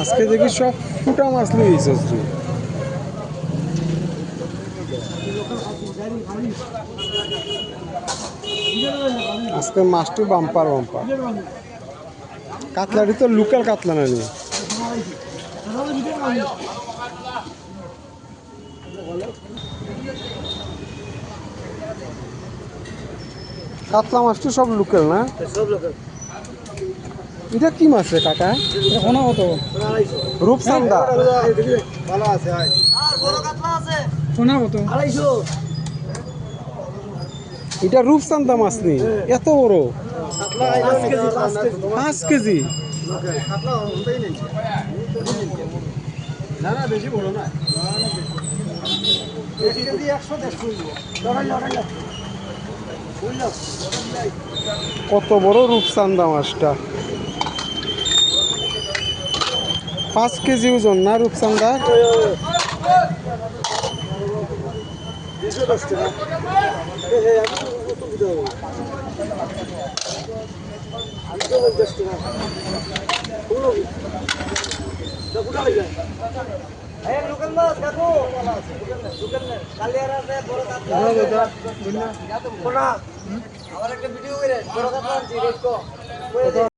আজকে দেখি সব ফুটা মাছ লইছে। আজকে মাছটি বাম্পার বাম্পার। কাতলাটি তো লোকাল কাতলা না নিয়ে কাতলা মাছটি সব লোকাল না? এটা কি মাছ রে কাকা? রূপচান্দা। এটা রূপচান্দা মাছ নেই, এত বড় 5 কেজি। বেশি বড় না, কত বড় রূপচান্দা মাছটা। 5 কেজি ওজন না রূপচান্দা?